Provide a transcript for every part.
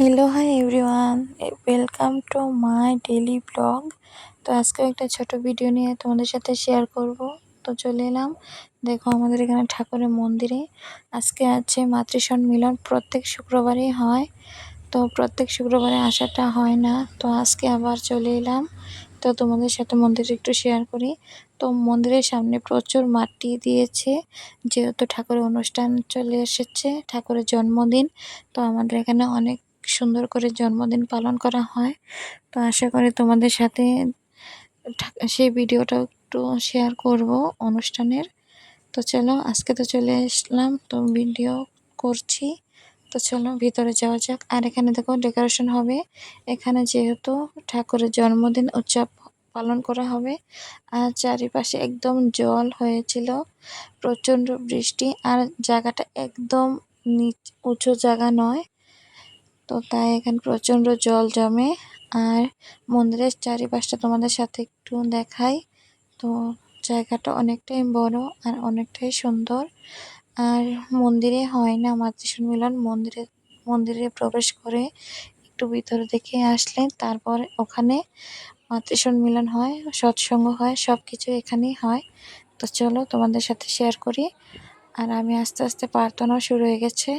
Hello hi everyone, welcome to my daily blog. তো আজকে একটা ছোট ভিডিও নিয়ে তোমাদের সাথে শেয়ার করব। তো চলে এলাম, দেখো আমাদের এখানে ঠাকুরের মন্দিরে আজকে আছে মাতৃসম্মিলন। প্রত্যেক শুক্রবারই হয়, তো প্রত্যেক শুক্রবারে আসাটা হয় না, তো আজকে আবার চলে এলাম। তো তোমাদের সাথে মন্দিরে একটু শেয়ার করি। তো মন্দিরের সামনে প্রচুর মাটি দিয়েছে, যেহেতু ঠাকুরের অনুষ্ঠান চলে এসেছে, ঠাকুরের জন্মদিন। তো আমাদের এখানে অনেক সুন্দর করে জন্মদিন পালন করা হয়। তো আশা করি তোমাদের সাথে সেই ভিডিওটা একটু শেয়ার করব অনুষ্ঠানের। তো চলো, আজকে তো চলে আসলাম, তো ভিডিও করছি। তো চলো ভিতরে যাওয়া যাক। আর এখানে দেখো ডেকোরেশন হবে, এখানে যেহেতু ঠাকুরের জন্মদিন উৎসব পালন করা হবে। আর চারিপাশে একদম জল হয়েছিল, প্রচণ্ড বৃষ্টি, আর জায়গাটা একদম উঁচু জায়গা নয়, তো তাই এখানে প্রচণ্ড জল জমে। আর মন্দিরের চারিপাশটা তোমাদের সাথে একটু দেখাই। তো জায়গাটা অনেকটাই বড় আর অনেকটাই সুন্দর। আর মন্দিরে হয় না মাতৃসম্মিলন, মন্দিরে প্রবেশ করে একটু ভিতরে দেখে আসলে তারপর ওখানে মাতৃসম্মিলন হয়, সৎসঙ্গ হয়, সব কিছু এখানেই হয়। তো চলো তোমাদের সাথে শেয়ার করি। আর আমি আস্তে আস্তে প্রার্থনাও শুরু হয়ে গেছে।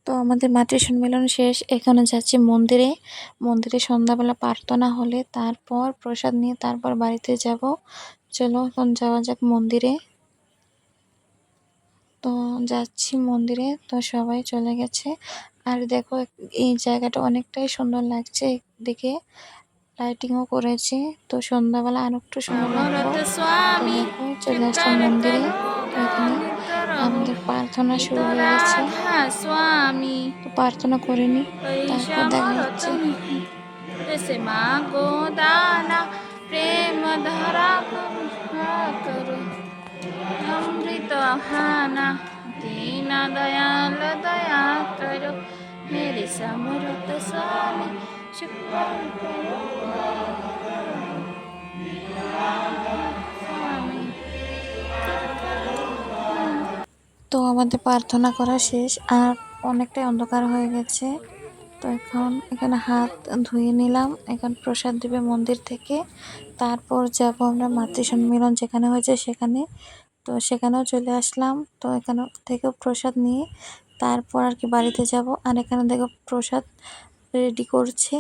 তো আমাদের মাতৃসম্মিলন শেষ, এখানে যাচ্ছি মন্দিরে। মন্দিরে সন্ধ্যাবেলা প্রার্থনা হলে তারপর প্রসাদ নিয়ে তারপর বাড়িতে যাব। চলো এখন যাওয়া যাক মন্দিরে। তো যাচ্ছি মন্দিরে, তো সবাই চলে গেছে। আর দেখো এই জায়গাটা অনেকটাই সুন্দর লাগছে, দেখে লাইটিংও করেছে। তো সন্ধ্যাবেলা আর একটু সুন্দর লাগবে। তো দেখো চলে আসলাম মন্দিরে। তো এখানে আমাদের প্রার্থনা শুরু হয়ে গেছে, তো প্রার্থনা করে নি, তারপর দেখা হচ্ছে। মা গোদানা প্রেম ধারা করো অমৃত আহানা দীনা দয়াল দয়া করো মেরে সমরত স্বামী শুক্র করো তো আমাদের প্রার্থনা করা শেষ, আর অনেকটাই অন্ধকার হয়ে গেছে। তো এখন এখানে হাত ধুয়ে নিলাম, এখন প্রসাদ দিবে মন্দির থেকে। তারপর যাব আমরা মাতৃসম্মিলন যেখানে হয়েছে সেখানে। তো সেখানেও চলে আসলাম, তো এখানে থেকেও প্রসাদ নিয়ে তারপর আর কি বাড়িতে যাব। আর এখানে দেখো প্রসাদ রেডি করছে,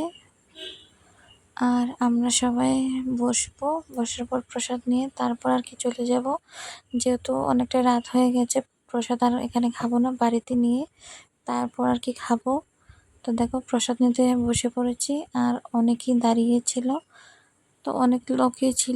আর আমরা সবাই বসবো, বসার পর প্রসাদ নিয়ে তারপর আর কি চলে যাব। যেহেতু অনেকটা রাত হয়ে গেছে, প্রসাদ আর এখানে খাবো না, বাড়িতে নিয়ে তারপর আর কি খাবো। তো দেখো প্রসাদ নিতে বসে পড়েছি, আর অনেকেই দাঁড়িয়েছিল, তো অনেক লোকই ছিল।